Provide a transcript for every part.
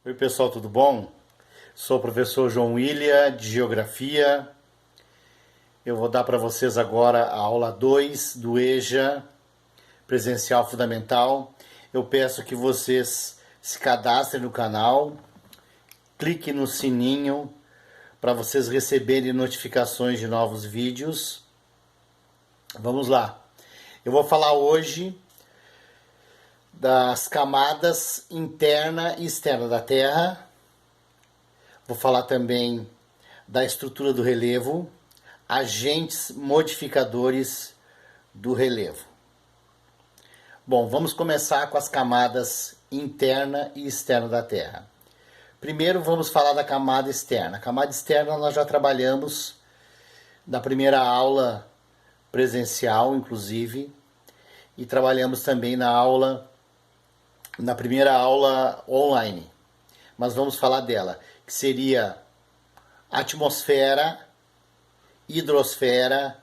Oi pessoal, tudo bom? Sou o professor João William de Geografia. Eu vou dar para vocês agora a aula 2 do EJA Presencial Fundamental. Eu peço que vocês se cadastrem no canal, cliquem no sininho para vocês receberem notificações de novos vídeos. Vamos lá. Eu vou falar hoje das camadas interna e externa da Terra. Vou falar também da estrutura do relevo, agentes modificadores do relevo. Bom, vamos começar com as camadas interna e externa da Terra. Primeiro vamos falar da camada externa. A camada externa nós já trabalhamos na primeira aula presencial, inclusive, e trabalhamos também na primeira aula online. Mas vamos falar dela, que seria atmosfera, hidrosfera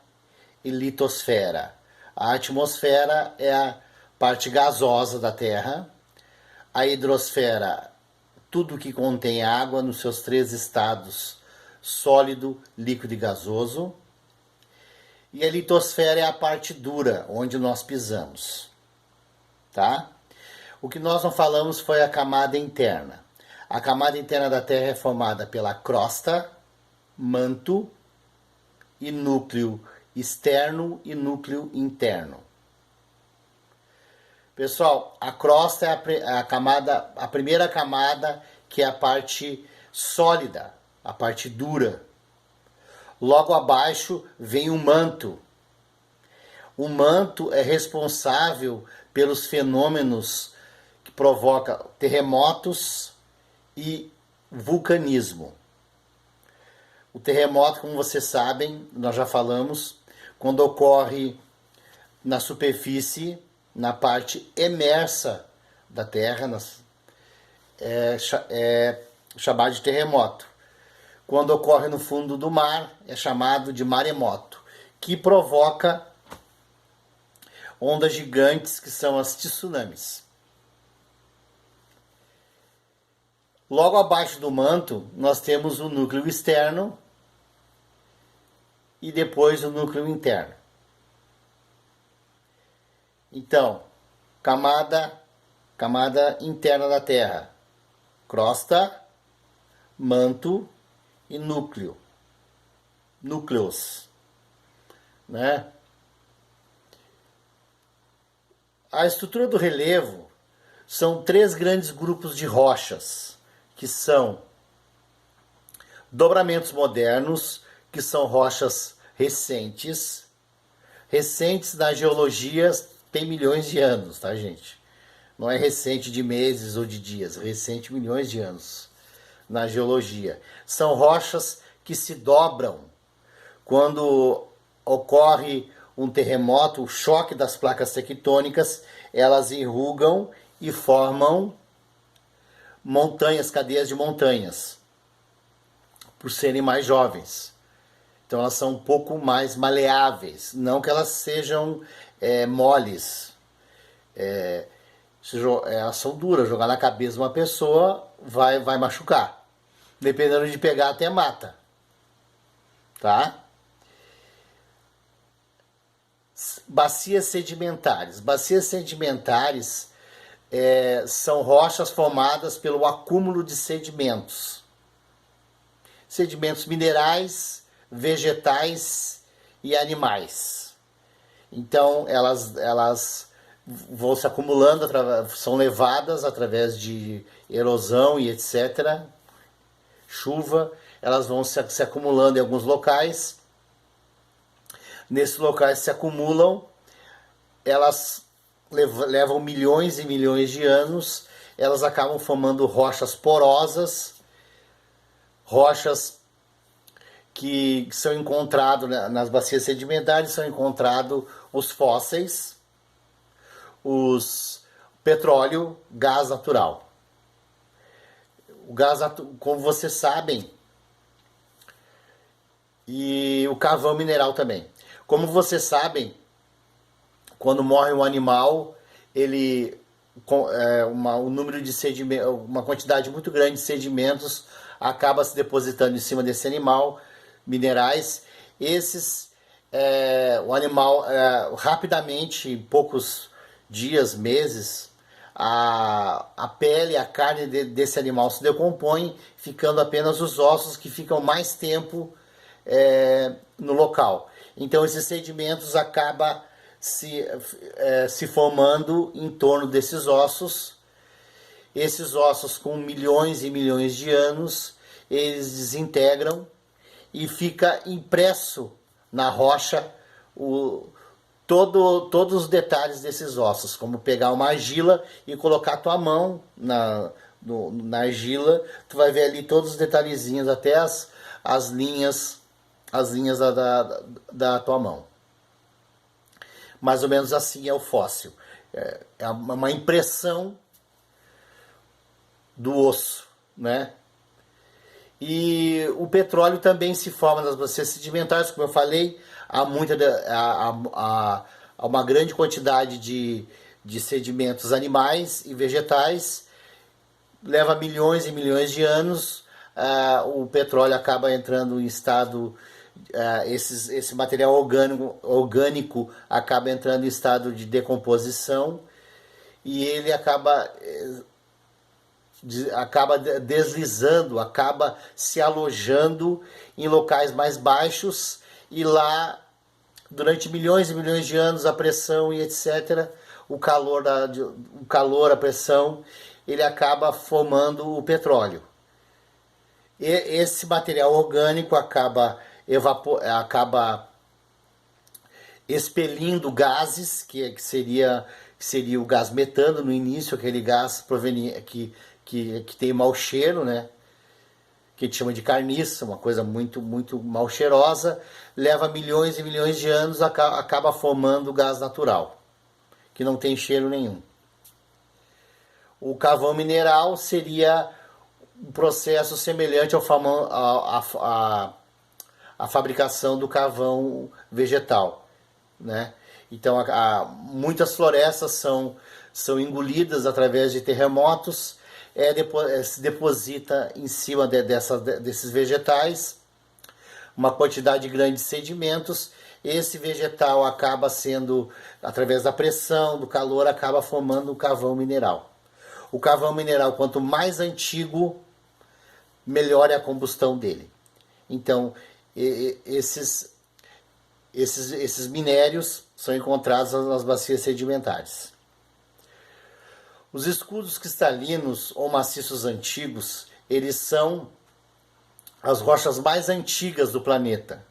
e litosfera. A atmosfera é a parte gasosa da Terra, a hidrosfera, tudo que contém água nos seus três estados, sólido, líquido e gasoso, e a litosfera é a parte dura, onde nós pisamos, tá? O que nós não falamos foi a camada interna. A camada interna da Terra é formada pela crosta, manto e núcleo externo e núcleo interno. Pessoal, a crosta é a primeira camada, que é a parte sólida, a parte dura. Logo abaixo vem o manto. O manto é responsável pelos fenômenos que provocam terremotos e vulcanismo. O terremoto, como vocês sabem, nós já falamos, quando ocorre na superfície, na parte emersa da Terra, é chamado de terremoto. Quando ocorre no fundo do mar, é chamado de maremoto, que provoca ondas gigantes, que são as tsunamis. Logo abaixo do manto, nós temos o núcleo externo e depois o núcleo interno. Então, camada interna da Terra, crosta, manto e núcleo, núcleos, né? A estrutura do relevo são três grandes grupos de rochas, que são dobramentos modernos, que são rochas recentes. Recentes na geologia tem milhões de anos, tá, gente? Não é recente de meses ou de dias, recente milhões de anos na geologia. São rochas que se dobram quando ocorre um terremoto, o choque das placas tectônicas, elas enrugam e formam montanhas, cadeias de montanhas, por serem mais jovens. Então elas são um pouco mais maleáveis, não que elas sejam moles. Elas são duras, jogar na cabeça de uma pessoa vai machucar. Dependendo de pegar, até mata. Tá? Bacias sedimentares. Bacias sedimentares são rochas formadas pelo acúmulo de sedimentos. Sedimentos minerais, vegetais e animais. Então elas vão se acumulando, são levadas através de erosão e etc. Chuva, elas vão se acumulando em alguns locais. Nesses locais se acumulam, elas levam milhões e milhões de anos, elas acabam formando rochas porosas, rochas que são encontrados nas bacias sedimentares, são encontrados os fósseis, os petróleo, gás natural. O gás, como vocês sabem, e o carvão mineral também. Como vocês sabem, quando morre um animal, ele um número de sedimentos, uma quantidade muito grande de sedimentos acaba se depositando em cima desse animal, minerais. Esses, o animal rapidamente, em poucos dias, meses, a pele, a carne desse animal se decompõe, ficando apenas os ossos que ficam mais tempo no local. Então esses sedimentos acabam se formando em torno desses ossos. Esses ossos, com milhões e milhões de anos, eles desintegram e fica impresso na rocha todos os detalhes desses ossos, como pegar uma argila e colocar a tua mão na argila, tu vai ver ali todos os detalhezinhos, até as linhas da tua mão. Mais ou menos assim é o fóssil. É uma impressão do osso, né? E o petróleo também se forma nas bacias sedimentares, como eu falei, há uma grande quantidade de sedimentos animais e vegetais, leva milhões e milhões de anos, o petróleo acaba entrando em estado, esse material orgânico acaba entrando em estado de decomposição e ele acaba deslizando, acaba se alojando em locais mais baixos e lá, durante milhões e milhões de anos, a pressão e etc., o calor, a pressão, ele acaba formando o petróleo. E esse material orgânico acaba expelindo gases, que seria o gás metano no início, aquele gás proveniente que tem mau cheiro, né? Que a gente chama de carniça, uma coisa muito, muito mal cheirosa, leva milhões e milhões de anos, acaba formando gás natural, que não tem cheiro nenhum. O carvão mineral seria um processo semelhante à fabricação do carvão vegetal, né? Então, muitas florestas são engolidas através de terremotos, se deposita em cima desses vegetais uma quantidade grande de sedimentos. Esse vegetal acaba sendo, através da pressão, do calor, acaba formando o carvão mineral. O carvão mineral, quanto mais antigo, melhor é a combustão dele. Então, esses minérios são encontrados nas bacias sedimentares. Os escudos cristalinos ou maciços antigos, eles são as rochas mais antigas do planeta.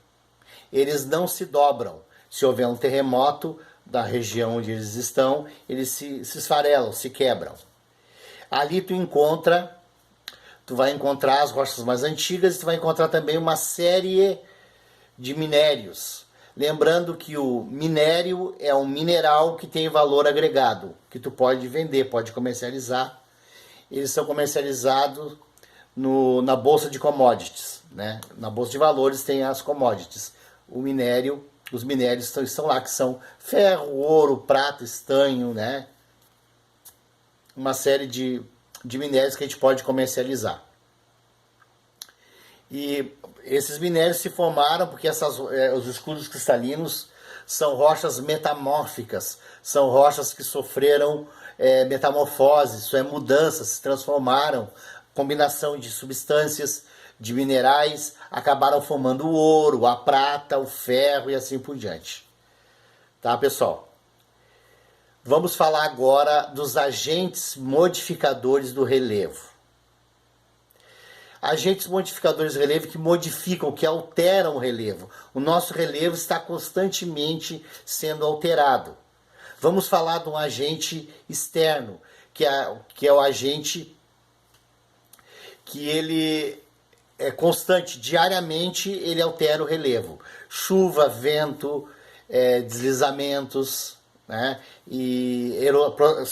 Eles não se dobram. Se houver um terremoto da região onde eles estão, eles se esfarelam, se quebram. Ali tu vai encontrar as rochas mais antigas e tu vai encontrar também uma série de minérios. Lembrando que o minério é um mineral que tem valor agregado, que tu pode vender, pode comercializar. Eles são comercializados na bolsa de commodities, né? Na bolsa de valores tem as commodities. Os minérios estão lá, que são ferro, ouro, prata, estanho, né? Uma série de minérios que a gente pode comercializar. E esses minérios se formaram porque os escudos cristalinos são rochas metamórficas, são rochas que sofreram metamorfose, isso é, mudanças, se transformaram, combinação de substâncias, de minerais, acabaram formando o ouro, a prata, o ferro e assim por diante. Tá, pessoal? Vamos falar agora dos agentes modificadores do relevo. Agentes modificadores do relevo que modificam, que alteram o relevo. O nosso relevo está constantemente sendo alterado. Vamos falar de um agente externo, que é o agente que ele é constante, diariamente ele altera o relevo. Chuva, vento, deslizamentos, né? E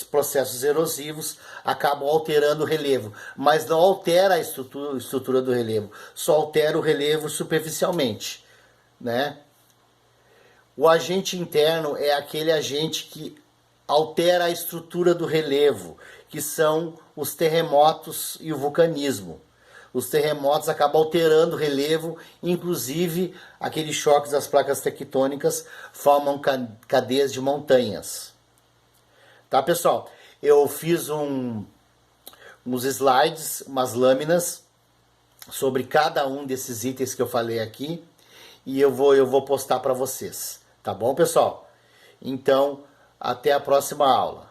processos erosivos acabam alterando o relevo, mas não altera a estrutura do relevo, só altera o relevo superficialmente, né? O agente interno é aquele agente que altera a estrutura do relevo, que são os terremotos e o vulcanismo. Os terremotos acabam alterando o relevo, inclusive aqueles choques das placas tectônicas formam cadeias de montanhas. Tá, pessoal? Eu fiz uns slides, umas lâminas sobre cada um desses itens que eu falei aqui e eu vou postar para vocês. Tá bom, pessoal? Então, até a próxima aula.